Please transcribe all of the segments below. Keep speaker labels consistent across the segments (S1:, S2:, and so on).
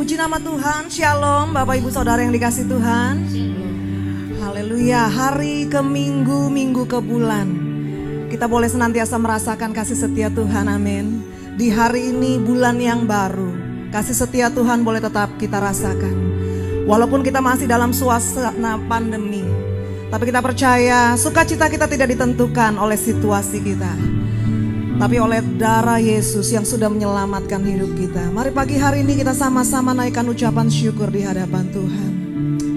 S1: Puji nama Tuhan, Shalom Bapak Ibu Saudara yang dikasih Tuhan. Haleluya, hari ke minggu, minggu ke bulan, kita boleh senantiasa merasakan kasih setia Tuhan, amin. Di hari ini bulan yang baru, kasih setia Tuhan boleh tetap kita rasakan. Walaupun kita masih dalam suasana pandemi, tapi kita percaya sukacita kita tidak ditentukan oleh situasi kita, tapi oleh darah Yesus yang sudah menyelamatkan hidup kita. Mari pagi hari ini kita sama-sama naikkan ucapan syukur di hadapan Tuhan.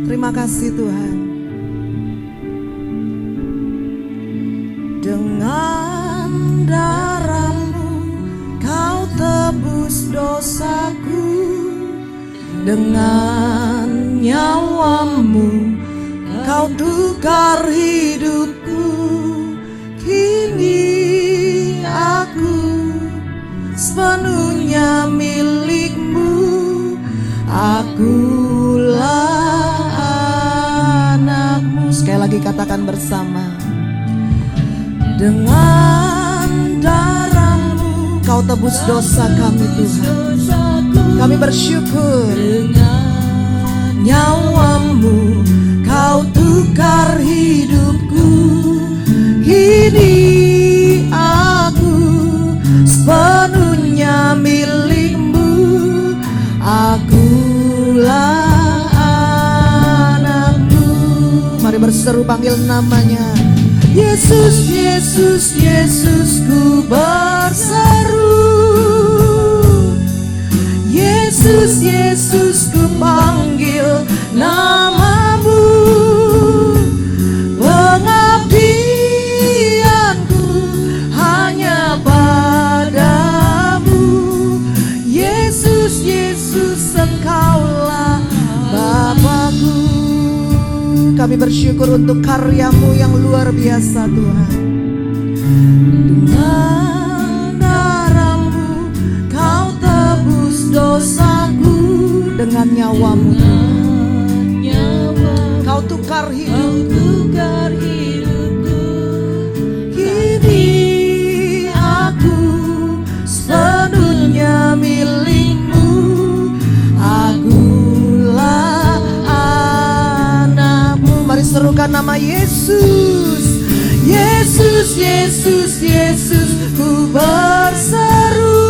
S1: Terima kasih Tuhan. Dengan darah-Mu Kau tebus dosaku, dengan nyawa-Mu Kau tukar hidupku. Kini aku sepenuhnya milik-Mu, akulah anak-Mu. Sekali lagi katakan bersama. Dengan darah-Mu Kau tebus dosa kami Tuhan. Kami bersyukur. Dengan nyawa-Mu Kau tukar hidupku. Kini aku sepenuhnya milik-Mu, akulah anak-Mu. Mari berseru panggil namanya. Yesus, Yesus, Yesus, ku berseru. Yesus, Yesus, ku panggil nama-Mu. Pengabdianku hanya padamu. Yesus, Yesus, Engkaulah Bapa-Ku. Kami bersyukur untuk karya-Mu yang luar biasa Tuhan. Dengan darah-Mu Kau tebus dosaku, dengan nyawa-Mu Kau tukar hidupku. Kini aku sepenuhnya milik-Mu, akulah anak-Mu. Mari serukan nama Yesus. Yesus, Yesus, Yesus, ku berseru.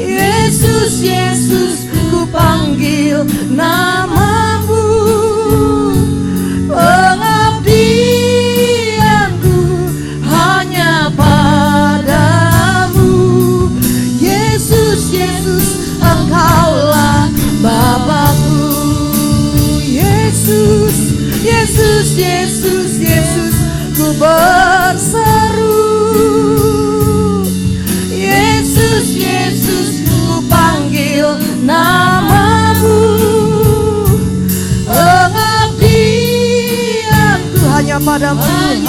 S1: Yesus, Yesus, ku panggil nama-Mu. Pengabdianku hanya padamu. Yesus, Yesus, Engkaulah Bapa-Ku. Yesus, Yesus, Yesus, Yesus, ku berseru. Yesus, Yesus, ku panggil nama-Mu. Pengabdianku hanya padamu Tuhan.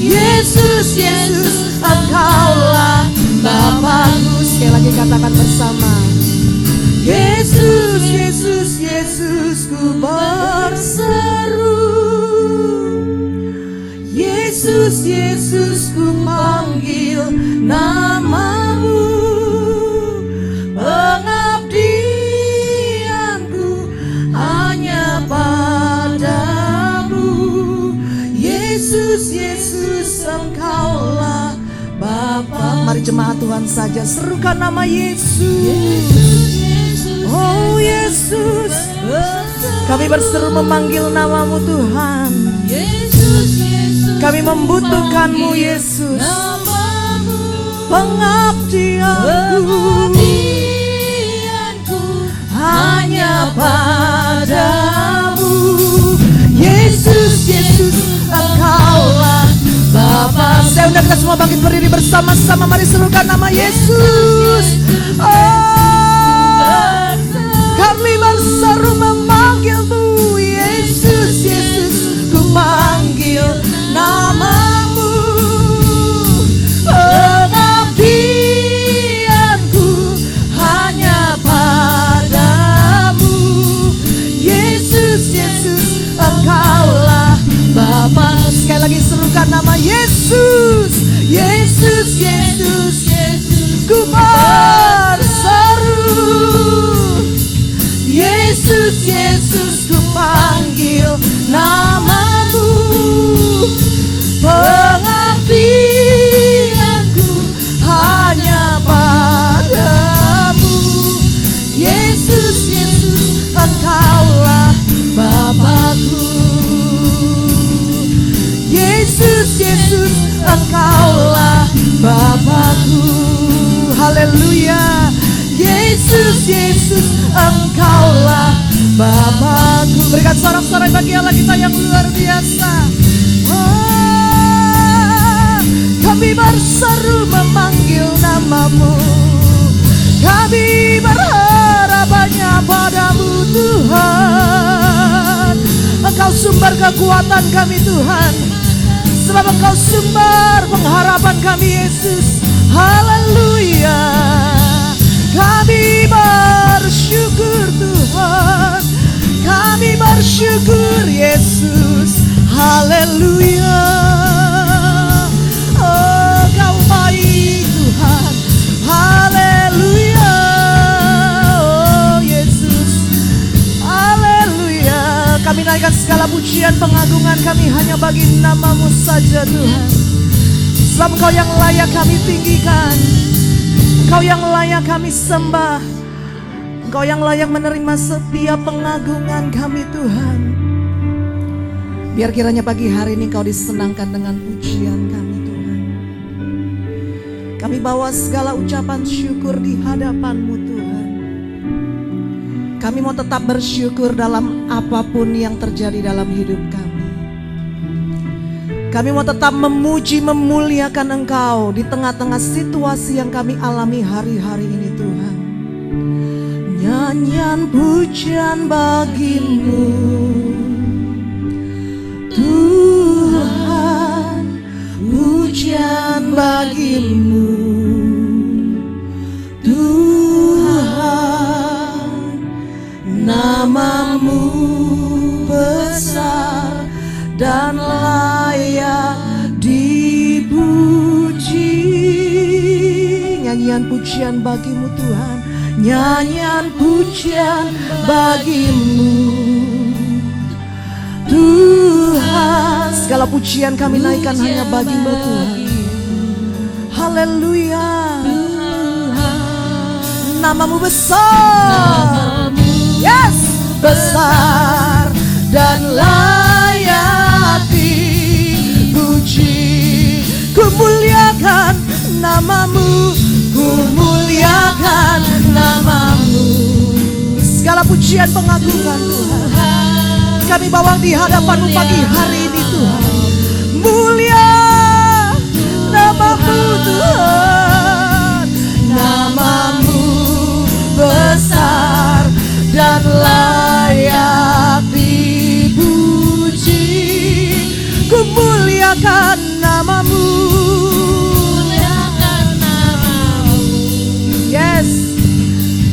S1: Yesus, Yesus, Engkaulah Bapa-Ku. Sekali lagi katakan bersama. Yesus, Yesus, Yesus, ku berseru. Yesus, Yesus, ku panggil nama-Mu. Pengabdianku hanya padamu. Yesus, Yesus, Engkaulah Bapa. Mari jemaat Tuhan saja serukan nama Yesus. Oh Yesus, kami berseru memanggil nama-Mu Tuhan. Kami membutuhkan-Mu Yesus. Pengabdianku hanya padamu. Yesus, Yesus, Engkaulah Bapa. Saya undang kita semua bangkit berdiri bersama-sama. Mari serukan nama Yesus. Kami berseru memanggil Tuh Yesus, Yesus, ku panggil nama-Mu. Pengabdianku hanya padamu. Yesus, Yesus, Engkaulah Bapa. Sekali lagi serukan nama Yesus. Yesus, Yesus, Yesus, ku haleluya. Yesus, Yesus, Engkaulah Bapakku. Berikan sorak-sorai bagi Allah kita yang luar biasa. Kami berseru memanggil namamu, kami berharap hanya padamu Tuhan. Engkau sumber kekuatan kami Tuhan, sebab Engkau sumber pengharapan kami Yesus. Haleluya. Kami bersyukur Tuhan, kami bersyukur Yesus. Haleluya. Oh, Kau baik Tuhan. Haleluya. Oh Yesus. Haleluya. Kami naikkan segala pujian pengagungan kami hanya bagi namamu saja Tuhan. Sebab Engkau yang layak kami tinggikan, Engkau yang layak kami sembah, Engkau yang layak menerima setiap pengagungan kami Tuhan. Biar kiranya pagi hari ini Engkau disenangkan dengan pujian kami Tuhan. Kami bawa segala ucapan syukur di hadapan-Mu Tuhan. Kami mau tetap bersyukur dalam apapun yang terjadi dalam hidup kami. Kami mau tetap memuji, memuliakan Engkau di tengah-tengah situasi yang kami alami hari-hari ini Tuhan. Nyanyian pujian bagi-Mu Tuhan, pujian bagi-Mu Tuhan. Namamu besar dan layak dipuji. Nyanyian pujian bagi-Mu Tuhan, nyanyian pujian bagi-Mu Tuhan. Segala pujian kami naikkan hanya bagi-Mu Tuhan. Haleluya. Namamu besar, yes, besar dan layak dipuji. Kumuliakan namamu, kumuliakan namamu. Segala pujian pengagungan Tuhan kami bawa di hadapan-Mu pagi hari ini Tuhan. Mulia namamu Tuhan, namamu besar dan layak dipuji. Kumuliakan namamu, kumuliakan namamu, yes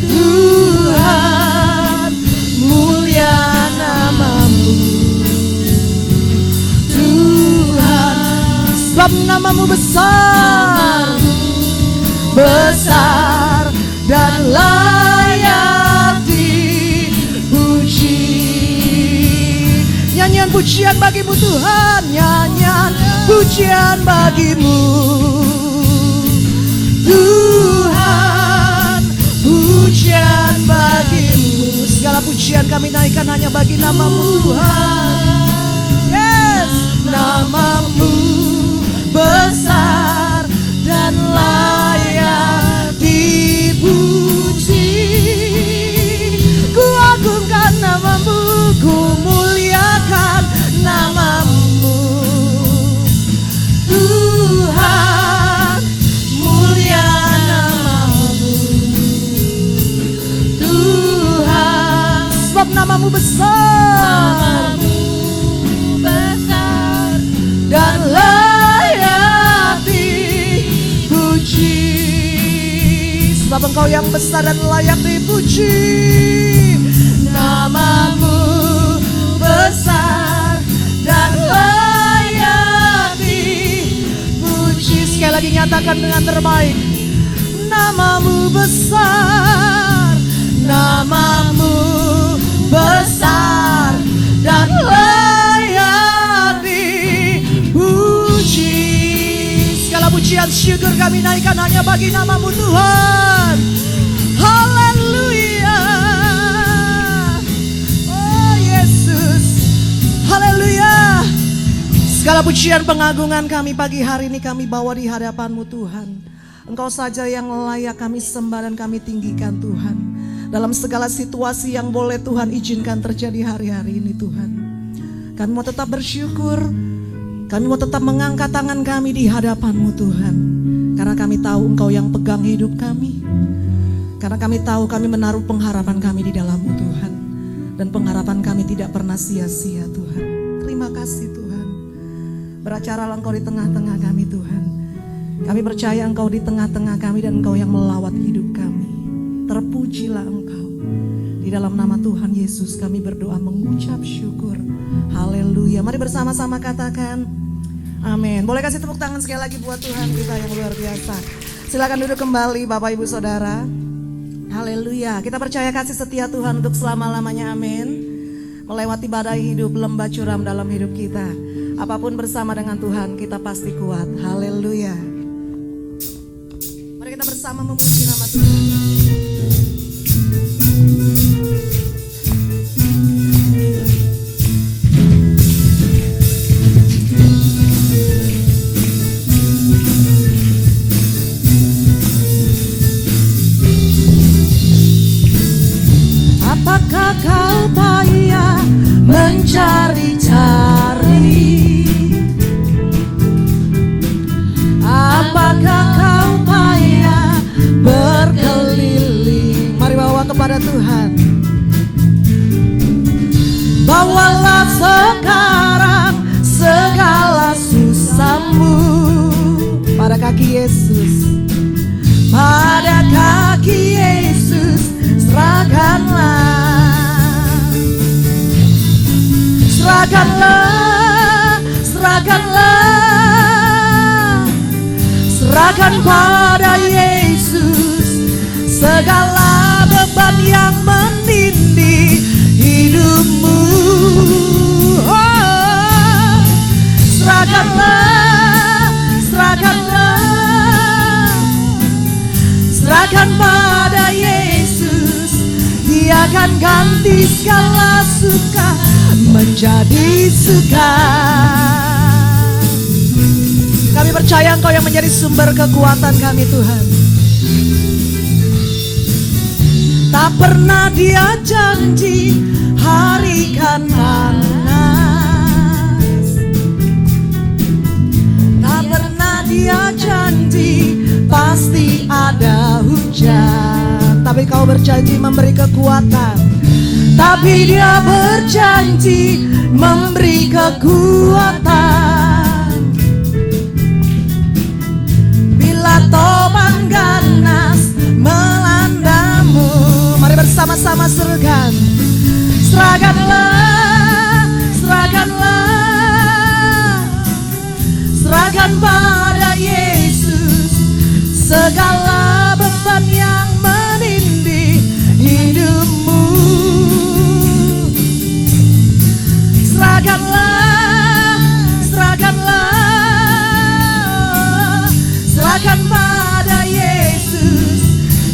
S1: Tuhan. Mulia namamu Tuhan, sebab namamu besar, besar dan layak dipuji. Nyanyian pujian bagi-Mu Tuhan, nyanyian pujian bagi-Mu Tuhan, pujian bagi-Mu. Segala pujian kami naikkan hanya bagi namamu Tuhan. Yes, namamu besar dan layak dipuji. Ku agungkan namamu, ku muliakan namamu Tuhan. Mulia namamu Tuhan, sebab namamu besar, besar dan layak dipuji. Sebab Engkau yang besar dan layak dipuji. Namamu besar dan layak dipuji. Sekali lagi nyatakan dengan terbaik. Namamu besar, namamu besar dan layak dipuji. Segala pujian syukur kami naikkan hanya bagi namamu Tuhan. Haleluya. Oh Yesus. Haleluya. Segala pujian pengagungan kami pagi hari ini kami bawa di hadapan-Mu Tuhan. Engkau saja yang layak kami sembah dan kami tinggikan Tuhan. Dalam segala situasi yang boleh Tuhan izinkan terjadi hari-hari ini Tuhan. Kami mau tetap bersyukur. Kami mau tetap mengangkat tangan kami di hadapan-Mu Tuhan. Karena kami tahu Engkau yang pegang hidup kami. Karena kami tahu kami menaruh pengharapan kami di dalam-Mu Tuhan. Dan pengharapan kami tidak pernah sia-sia Tuhan. Terima kasih Tuhan. Beracara Engkau di tengah-tengah kami Tuhan. Kami percaya Engkau di tengah-tengah kami dan Engkau yang melawat hidup kami. Terpujilah Engkau. Di dalam nama Tuhan Yesus kami berdoa mengucap syukur. Haleluya. Mari bersama-sama katakan amin. Boleh kasih tepuk tangan sekali lagi buat Tuhan kita yang luar biasa. Silakan duduk kembali Bapak Ibu Saudara. Haleluya. Kita percaya kasih setia Tuhan untuk selama-lamanya, amin. Melewati badai hidup, lembah curam dalam hidup kita. Apapun bersama dengan Tuhan kita pasti kuat. Haleluya. Mari kita bersama memuji nama Tuhan. Apakah kau payah mencari-cari? Apakah kau payah berkeliling? Mari bawa kepada Tuhan. Bawalah sekarang segala susahmu pada kaki Yesus. Pada kaki Yesus serahkanlah. Serahkanlah, serahkanlah. Serahkan pada Yesus segala beban yang menindih hidupmu. Oh, serahkanlah, serahkanlah. Serahkan pada Yesus, Dia akan ganti segala suka menjadi suka. Kami percaya Engkau yang menjadi sumber kekuatan kami Tuhan. Tak pernah Dia janji hari kan panas. Tak pernah Dia janji pasti ada hujan. Tapi Kau berjanji memberi kekuatan. Tapi Dia berjanji memberi kekuatan. Bila topan ganas melandamu, mari bersama-sama serukan. Serahkanlah, serahkanlah. Serahkan pada Yesus segala beban yang menindih hidupmu. Serahkanlah, serahkanlah. Serahkan pada Yesus,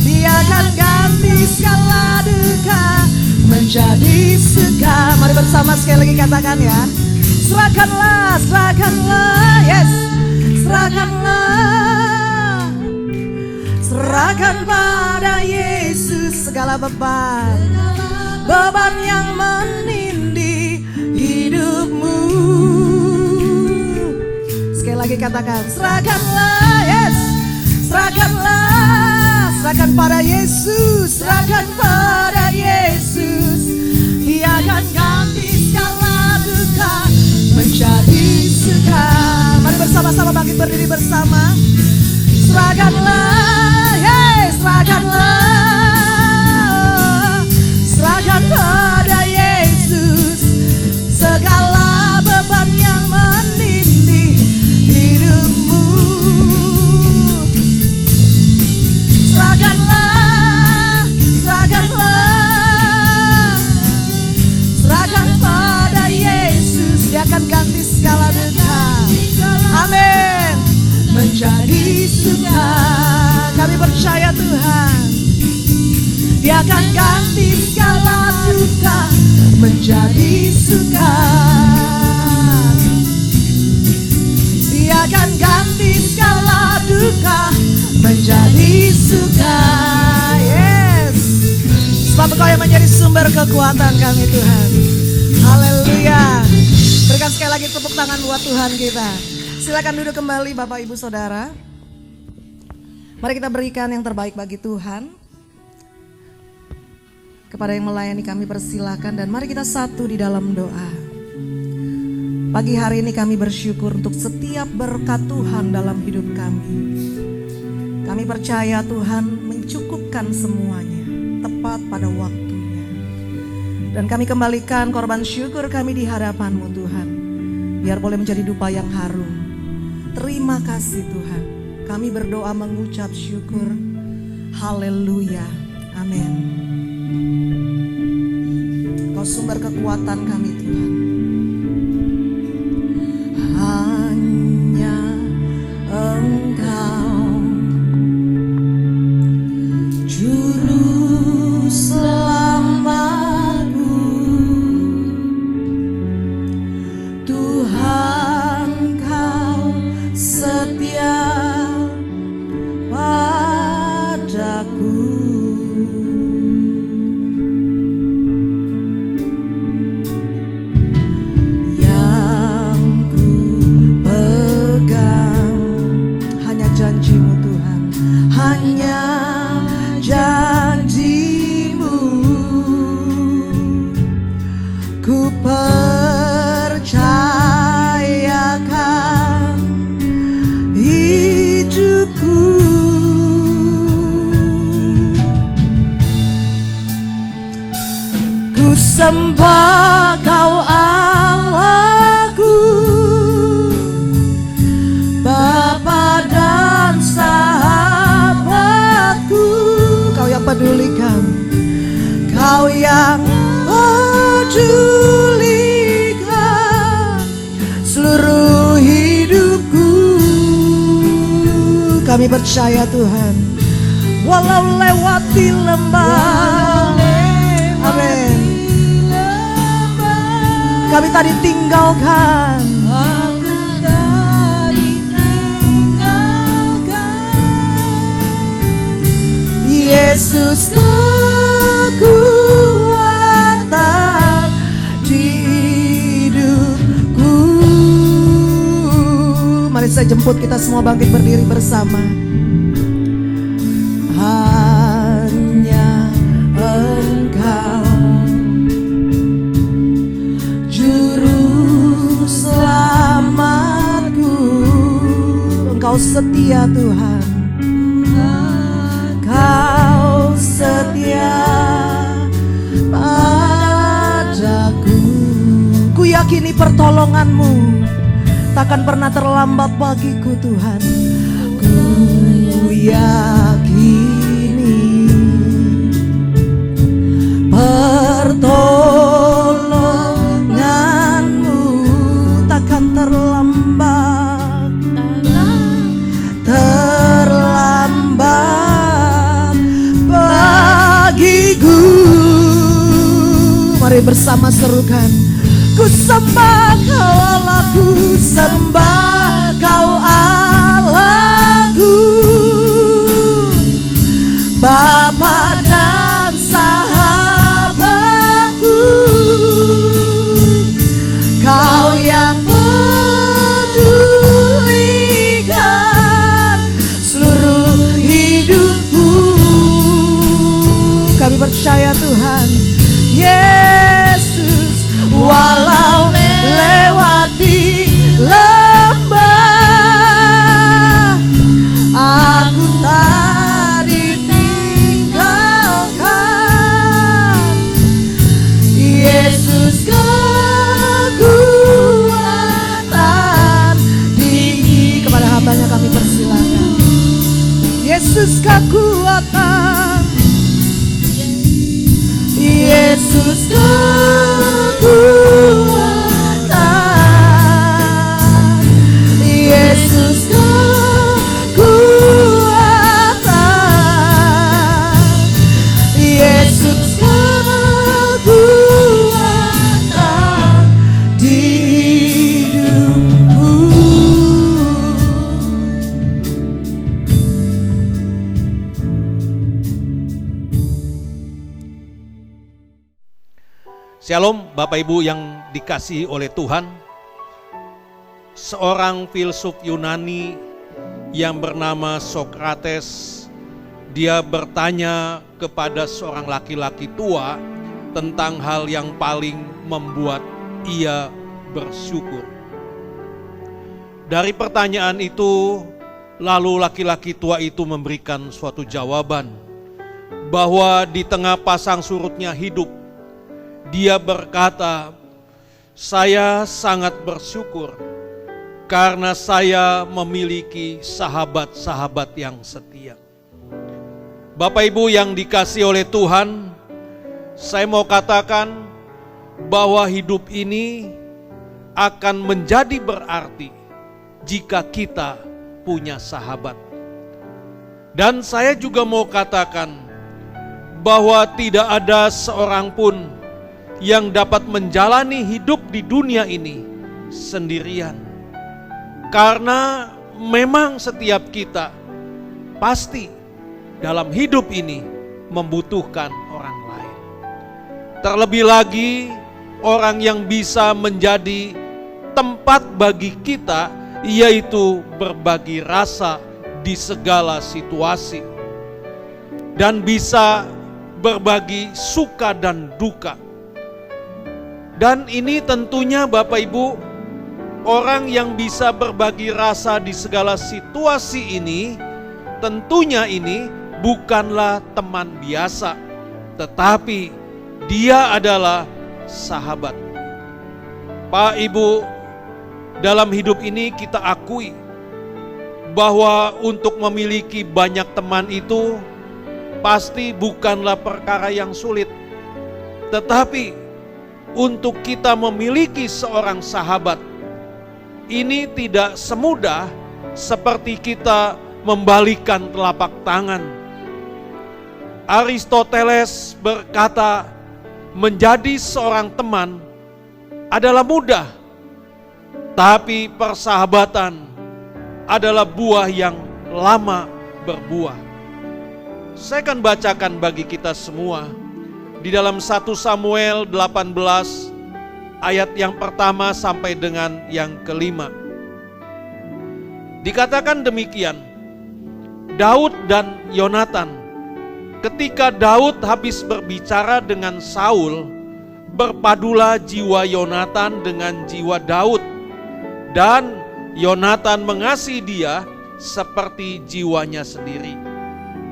S1: Dia akan ganti segala duka menjadi suka. Mari bersama sekali lagi katakan ya. Serahkanlah, serahkanlah, yes. Serahkanlah. Serahkan pada Yesus segala beban, beban yang menindih hidupmu. Sekali lagi katakan, serahkanlah, yes. Serahkanlah, serahkan pada Yesus, serahkan pada Yesus. Dia akan ganti segala duka menjadi suka. Mari bersama-sama bangkit berdiri bersama. Serahkanlah, yes, serahkanlah. Serahkan pada Yesus segala beban yang menindih hidupmu. Serahkanlah, serahkanlah. Serahkan pada Yesus, Dia akan ganti segala duka. Amin. Menjadi suka. Kami percaya Tuhan, Dia akan ganti segala duka menjadi suka. Dia akan ganti segala duka menjadi jadi suka. Yes, sebab Engkau yang menjadi sumber kekuatan kami Tuhan. Haleluya. Berikan sekali lagi tepuk tangan buat Tuhan kita. Silakan duduk kembali Bapak Ibu Saudara. Mari kita berikan yang terbaik bagi Tuhan. Kepada yang melayani kami persilakan, dan mari kita satu di dalam doa. Pagi hari ini kami bersyukur untuk setiap berkat Tuhan dalam hidup kami. Kami percaya Tuhan mencukupkan semuanya tepat pada waktunya. Dan kami kembalikan korban syukur kami di hadapan-Mu Tuhan. Biar boleh menjadi dupa yang harum. Terima kasih Tuhan. Kami berdoa mengucap syukur. Haleluya. Amin. Kau sumber kekuatan kami Tuhan. Hanya Engkau Juru Selamatku, Tuhan Kau setia padaku. Sembah Kau Allahku, Bapa dan sahabatku. Kau yang pedulikan, Kau yang pedulikan seluruh hidupku. Kami percaya Tuhan, walau lewati lembah, amin, kami tak ditinggalkan. Yesus kekuatan di hidupku. Mari saya jemput kita semua bangkit berdiri bersama. Hanya Engkau Engkau setia Tuhan, Kau setia padaku. Ku yakini pertolongan-Mu takkan pernah terlambat bagiku Tuhan. Ku yakini pertolongan-Mu takkan terlambat bagiku. Mari bersama serukan. Ku sembah Kau Allahku, sembah Kau Allahku, Bapa dan sahabatku. Kau yang pedulikan seluruh hidupku. Kami percaya Tuhan, Yesus, walau lewati lembah, aku tak ditinggalkan. Yesus kekuatan tinggi. Kepada hambanya kami persilakan. Yesus kekuatan, Yesus kekuatan, Yesus kekuatan, Yesus kekuatan di hidupku.
S2: Shalom Bapak Ibu yang dikasihi oleh Tuhan. Seorang filsuf Yunani yang bernama Sokrates, dia bertanya kepada seorang laki-laki tua tentang hal yang paling membuat ia bersyukur. Dari pertanyaan itu, lalu laki-laki tua itu memberikan suatu jawaban bahwa di tengah pasang surutnya hidup, dia berkata, "Saya sangat bersyukur karena saya memiliki sahabat-sahabat yang setia." Bapak Ibu yang dikasihi oleh Tuhan, saya mau katakan bahwa hidup ini akan menjadi berarti jika kita punya sahabat. Dan saya juga mau katakan bahwa tidak ada seorang pun yang dapat menjalani hidup di dunia ini sendirian. Karena memang setiap kita pasti dalam hidup ini membutuhkan orang lain. Terlebih lagi orang yang bisa menjadi tempat bagi kita, yaitu berbagi rasa di segala situasi dan bisa berbagi suka dan duka. Dan ini tentunya Bapak Ibu, orang yang bisa berbagi rasa di segala situasi ini, tentunya ini bukanlah teman biasa, tetapi dia adalah sahabat. Pak Ibu, dalam hidup ini kita akui bahwa untuk memiliki banyak teman itu pasti bukanlah perkara yang sulit. Tetapi untuk kita memiliki seorang sahabat, ini tidak semudah seperti kita membalikan telapak tangan. Aristoteles berkata, menjadi seorang teman adalah mudah, tapi persahabatan adalah buah yang lama berbuah. Saya akan bacakan bagi kita semua di dalam 1 Samuel 18 ayat yang pertama sampai dengan yang kelima. Dikatakan demikian, Daud dan Yonatan, ketika Daud habis berbicara dengan Saul, berpadulah jiwa Yonatan dengan jiwa Daud, dan Yonatan mengasihi dia seperti jiwanya sendiri.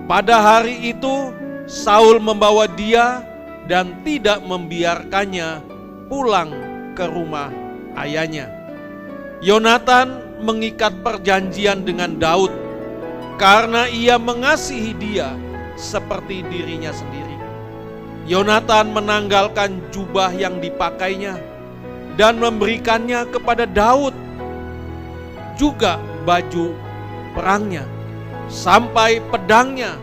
S2: Pada hari itu Saul membawa dia dan tidak membiarkannya pulang ke rumah ayahnya. Yonatan mengikat perjanjian dengan Daud karena ia mengasihi dia seperti dirinya sendiri. Yonatan menanggalkan jubah yang dipakainya dan memberikannya kepada Daud, juga baju perangnya, sampai pedangnya,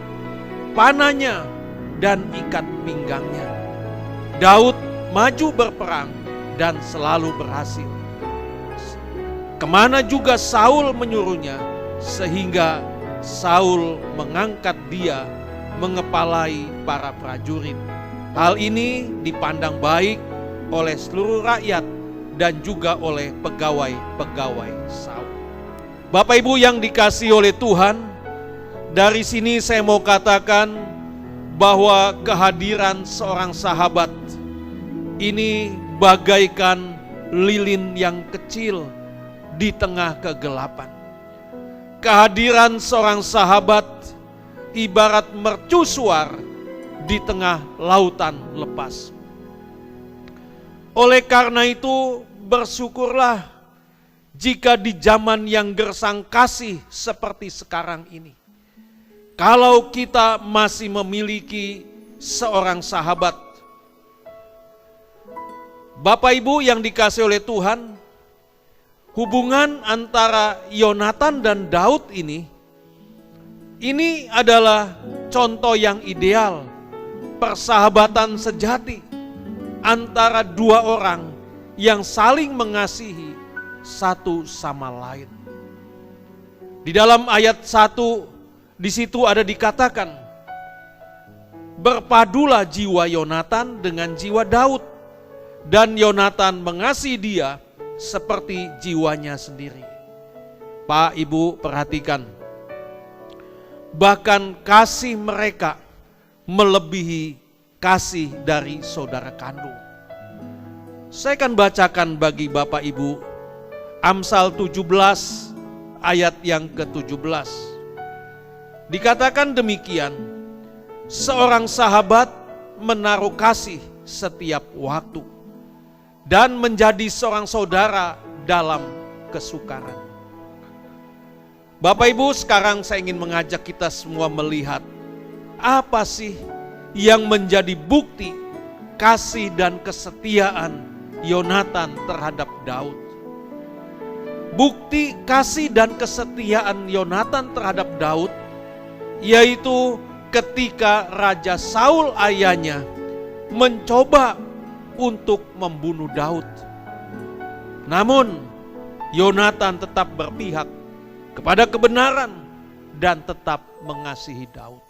S2: panahnya, dan ikat pinggangnya. Daud maju berperang dan selalu berhasil. Kemana juga Saul menyuruhnya, sehingga Saul mengangkat dia mengepalai para prajurit. Hal ini dipandang baik oleh seluruh rakyat dan juga oleh pegawai-pegawai Saul. Bapak Ibu yang dikasihi oleh Tuhan, dari sini saya mau katakan bahwa kehadiran seorang sahabat ini bagaikan lilin yang kecil di tengah kegelapan. Kehadiran seorang sahabat ibarat mercusuar di tengah lautan lepas. Oleh karena itu, bersyukurlah jika di zaman yang gersang kasih seperti sekarang ini, kalau kita masih memiliki seorang sahabat. Bapak Ibu yang dikasihi oleh Tuhan, hubungan antara Yonatan dan Daud ini adalah contoh yang ideal persahabatan sejati antara dua orang yang saling mengasihi satu sama lain. Di dalam ayat 1 di situ ada dikatakan, berpadulah jiwa Yonatan dengan jiwa Daud, dan Yonatan mengasihi dia seperti jiwanya sendiri. Pak, Ibu, perhatikan. Bahkan kasih mereka melebihi kasih dari saudara kandung. Saya akan bacakan bagi Bapak Ibu Amsal 17 ayat yang ke-17. Dikatakan demikian, seorang sahabat menaruh kasih setiap waktu dan menjadi seorang saudara dalam kesukaran. Bapak Ibu, sekarang saya ingin mengajak kita semua melihat apa sih yang menjadi bukti kasih dan kesetiaan Yonatan terhadap Daud. Bukti kasih dan kesetiaan Yonatan terhadap Daud yaitu ketika Raja Saul ayahnya mencoba untuk membunuh Daud. Namun Yonatan tetap berpihak kepada kebenaran dan tetap mengasihi Daud.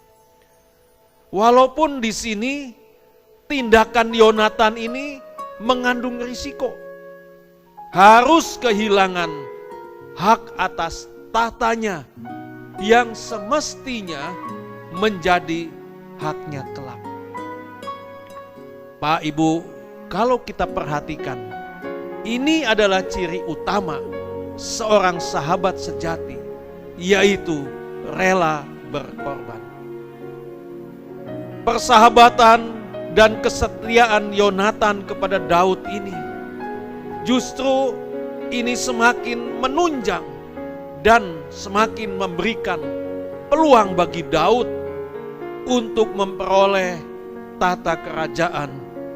S2: Walaupun di sini tindakan Yonatan ini mengandung risiko. Harus kehilangan hak atas tahtanya yang semestinya menjadi haknya kelak. Pak, Ibu, kalau kita perhatikan, ini adalah ciri utama seorang sahabat sejati, yaitu rela berkorban. Persahabatan dan kesetiaan Yonatan kepada Daud ini justru ini semakin menunjang dan semakin memberikan peluang bagi Daud untuk memperoleh tata kerajaan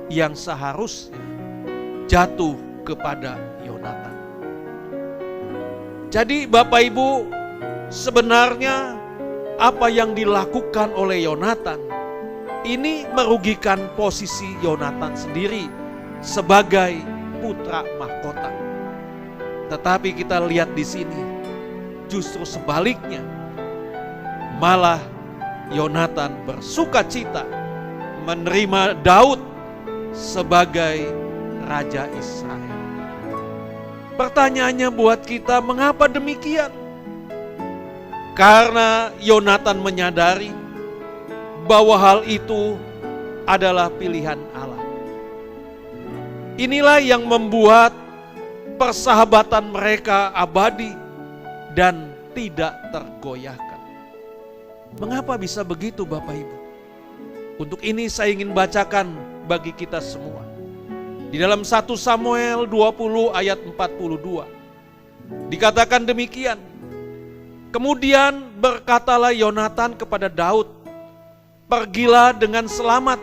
S2: yang seharusnya jatuh kepada Yonatan. Jadi Bapak Ibu, sebenarnya apa yang dilakukan oleh Yonatan ini merugikan posisi Yonatan sendiri sebagai putra mahkota. Tetapi kita lihat di sini justru sebaliknya. Malah Yonatan bersukacita menerima Daud sebagai raja Israel. Pertanyaannya buat kita, mengapa demikian? Karena Yonatan menyadari bahwa hal itu adalah pilihan Allah. Inilah yang membuat persahabatan mereka abadi dan tidak tergoyahkan. Mengapa bisa begitu Bapak Ibu? Untuk ini saya ingin bacakan bagi kita semua. Di dalam 1 Samuel 20 ayat 42. Dikatakan demikian. Kemudian berkatalah Yonatan kepada Daud, pergilah dengan selamat.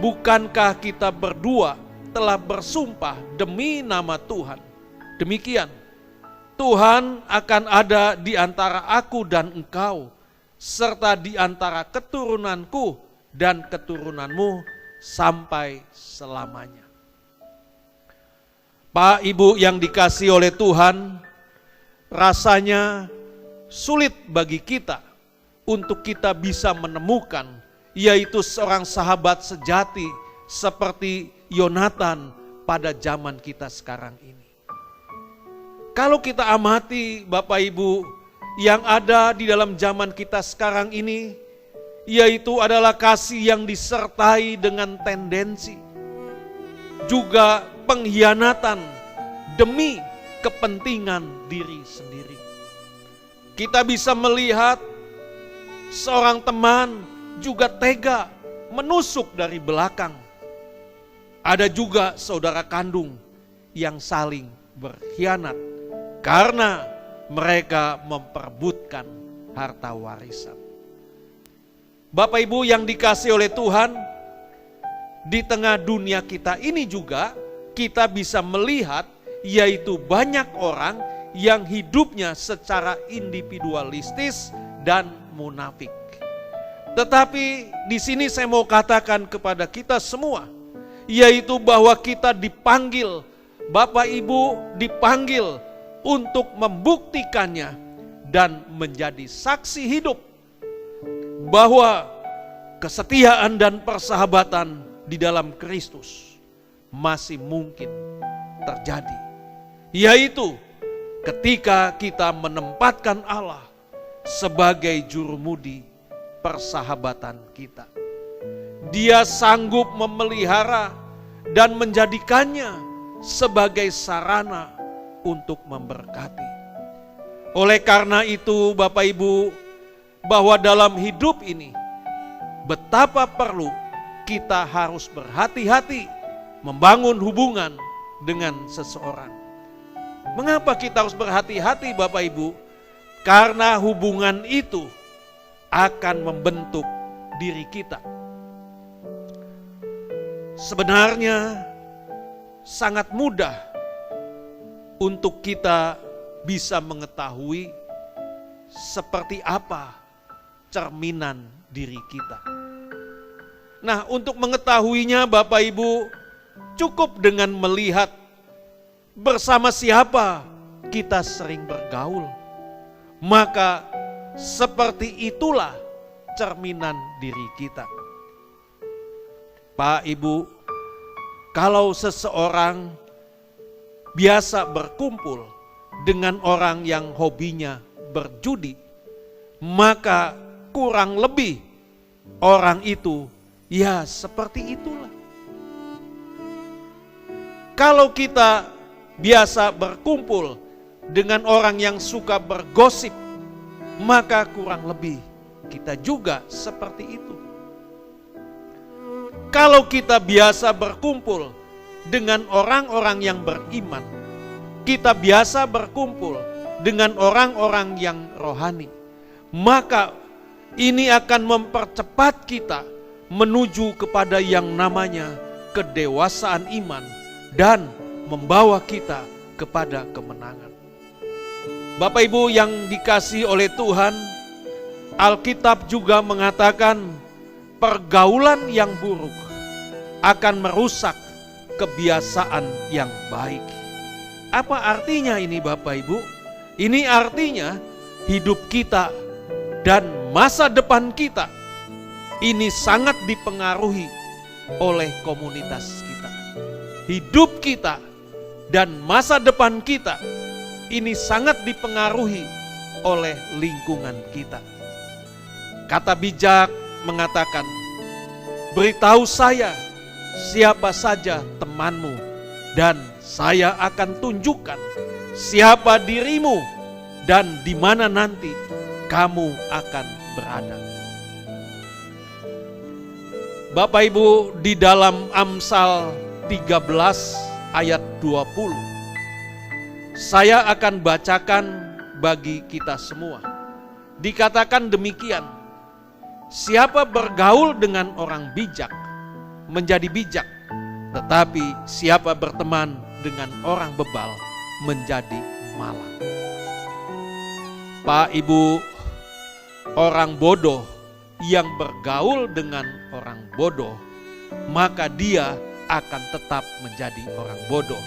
S2: Bukankah kita berdua telah bersumpah demi nama Tuhan? Demikian, Tuhan akan ada di antara aku dan engkau, serta di antara keturunanku dan keturunanmu sampai selamanya. Pak, Ibu yang dikasihi oleh Tuhan, rasanya sulit bagi kita untuk kita bisa menemukan yaitu seorang sahabat sejati seperti Yonatan pada zaman kita sekarang ini. Kalau kita amati Bapak Ibu yang ada di dalam zaman kita sekarang ini, yaitu adalah kasih yang disertai dengan tendensi, juga pengkhianatan demi kepentingan diri sendiri. Kita bisa melihat seorang teman juga tega menusuk dari belakang. Ada juga saudara kandung yang saling berkhianat karena mereka memperebutkan harta warisan. Bapak Ibu yang dikasihi oleh Tuhan, di tengah dunia kita ini juga kita bisa melihat yaitu banyak orang yang hidupnya secara individualistis dan munafik. Tetapi di sini saya mau katakan kepada kita semua, yaitu bahwa kita dipanggil, Bapak Ibu dipanggil untuk membuktikannya dan menjadi saksi hidup bahwa kesetiaan dan persahabatan di dalam Kristus masih mungkin terjadi. Yaitu ketika kita menempatkan Allah sebagai jurumudi persahabatan kita. Dia sanggup memelihara dan menjadikannya sebagai sarana untuk memberkati. Oleh karena itu Bapak Ibu, bahwa dalam hidup ini betapa perlu kita harus berhati-hati membangun hubungan dengan seseorang. Mengapa kita harus berhati-hati Bapak Ibu? Karena hubungan itu akan membentuk diri kita. Sebenarnya sangat mudah untuk kita bisa mengetahui seperti apa cerminan diri kita. Nah, untuk mengetahuinya Bapak Ibu, cukup dengan melihat bersama siapa kita sering bergaul. Maka seperti itulah cerminan diri kita. Pak Ibu, kalau seseorang biasa berkumpul dengan orang yang hobinya berjudi, maka kurang lebih orang itu ya seperti itulah. Kalau kita biasa berkumpul dengan orang yang suka bergosip, maka kurang lebih kita juga seperti itu. Kalau kita biasa berkumpul dengan orang-orang yang beriman, kita biasa berkumpul dengan orang-orang yang rohani, maka ini akan mempercepat kita menuju kepada yang namanya kedewasaan iman dan membawa kita kepada kemenangan. Bapak Ibu yang dikasihi oleh Tuhan, Alkitab juga mengatakan pergaulan yang buruk akan merusak kebiasaan yang baik. Apa artinya ini Bapak Ibu? Ini artinya hidup kita dan masa depan kita ini sangat dipengaruhi oleh komunitas kita. Hidup kita dan masa depan kita ini sangat dipengaruhi oleh lingkungan kita. Kata bijak mengatakan, beritahu saya siapa saja temanmu dan saya akan tunjukkan siapa dirimu dan di mana nanti kamu akan berada. Bapak Ibu, di dalam Amsal 13 ayat 20, saya akan bacakan bagi kita semua. Dikatakan demikian, siapa bergaul dengan orang bijak menjadi bijak, tetapi siapa berteman dengan orang bebal menjadi malang. Pak Ibu, orang bodoh yang bergaul dengan orang bodoh, maka dia akan tetap menjadi orang bodoh.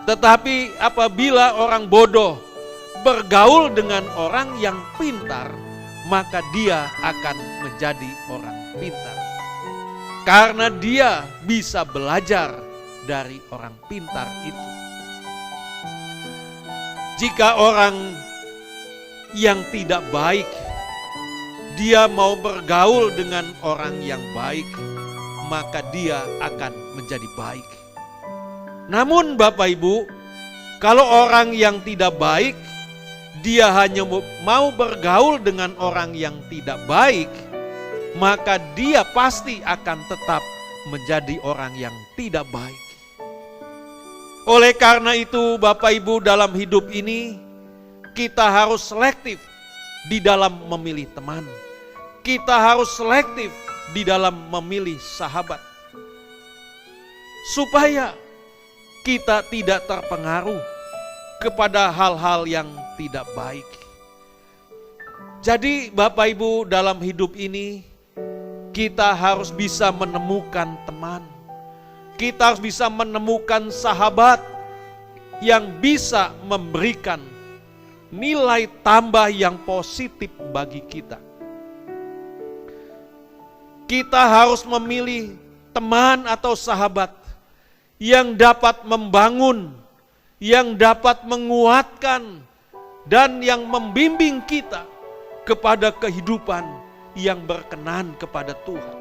S2: Tetapi apabila orang bodoh bergaul dengan orang yang pintar, maka dia akan menjadi orang pintar. Karena dia bisa belajar dari orang pintar itu. Jika orang yang tidak baik, dia mau bergaul dengan orang yang baik, maka dia akan menjadi baik. Namun Bapak Ibu, kalau orang yang tidak baik, dia hanya mau bergaul dengan orang yang tidak baik, maka dia pasti akan tetap menjadi orang yang tidak baik. Oleh karena itu Bapak Ibu, dalam hidup ini kita harus selektif di dalam memilih teman. Kita harus selektif di dalam memilih sahabat. Supaya kita tidak terpengaruh kepada hal-hal yang tidak baik. Jadi Bapak Ibu, dalam hidup ini kita harus bisa menemukan teman. Kita harus bisa menemukan sahabat yang bisa memberikan nilai tambah yang positif bagi kita. Kita harus memilih teman atau sahabat yang dapat membangun, yang dapat menguatkan, dan yang membimbing kita kepada kehidupan yang berkenan kepada Tuhan.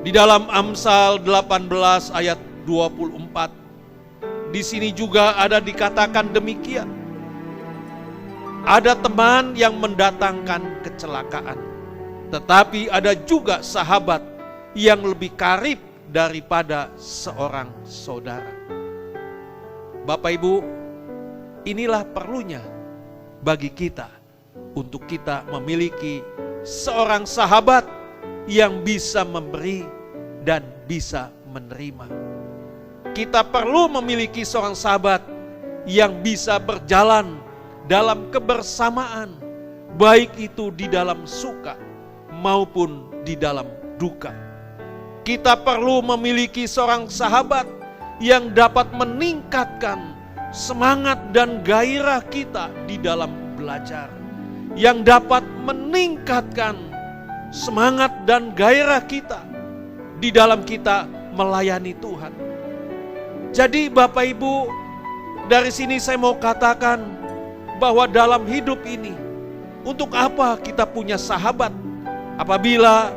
S2: Di dalam Amsal 18 ayat 24, di sini juga ada dikatakan demikian. Ada teman yang mendatangkan kecelakaan, tetapi ada juga sahabat yang lebih karib daripada seorang saudara. Bapak Ibu, inilah perlunya bagi kita untuk kita memiliki seorang sahabat yang bisa memberi dan bisa menerima. Kita perlu memiliki seorang sahabat yang bisa berjalan dalam kebersamaan, baik itu di dalam suka maupun di dalam duka. Kita perlu memiliki seorang sahabat yang dapat meningkatkan semangat dan gairah kita di dalam belajar, yang dapat meningkatkan semangat dan gairah kita di dalam kita melayani Tuhan. Jadi Bapak Ibu, dari sini saya mau katakan bahwa dalam hidup ini, untuk apa kita punya sahabat apabila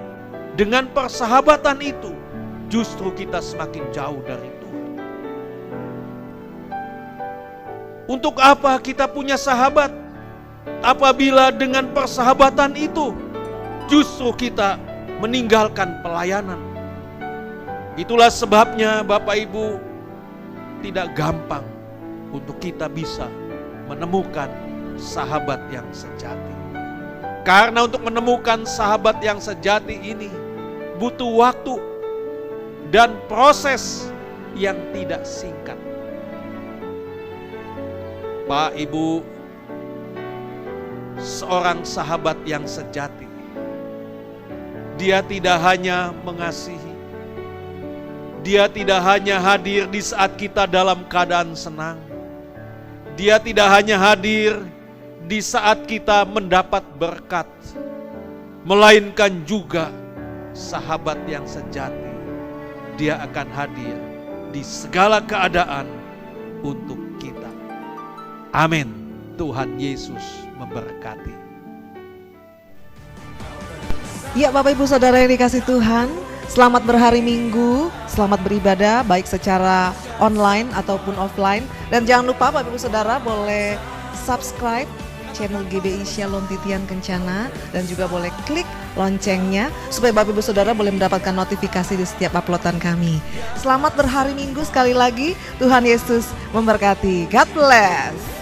S2: dengan persahabatan itu justru kita semakin jauh dari Tuhan? Untuk apa kita punya sahabat apabila dengan persahabatan itu justru kita meninggalkan pelayanan? Itulah sebabnya Bapak Ibu, tidak gampang untuk kita bisa menemukan sahabat yang sejati. Karena untuk menemukan sahabat yang sejati ini butuh waktu dan proses yang tidak singkat. Pak, Ibu, seorang sahabat yang sejati, dia tidak hanya mengasihi, dia tidak hanya hadir di saat kita dalam keadaan senang, dia tidak hanya hadir di saat kita mendapat berkat, melainkan juga sahabat yang sejati, dia akan hadir di segala keadaan untuk kita. Amin. Tuhan Yesus memberkati.
S1: Ya Bapak Ibu Saudara yang dikasih Tuhan, selamat berhari Minggu, selamat beribadah baik secara online ataupun offline. Dan jangan lupa Bapak Ibu Saudara boleh subscribe channel GBI Shalom Titian Kencana dan juga boleh klik loncengnya supaya Bapak Ibu Saudara boleh mendapatkan notifikasi di setiap uploadan kami. Selamat berhari Minggu sekali lagi, Tuhan Yesus memberkati. God bless.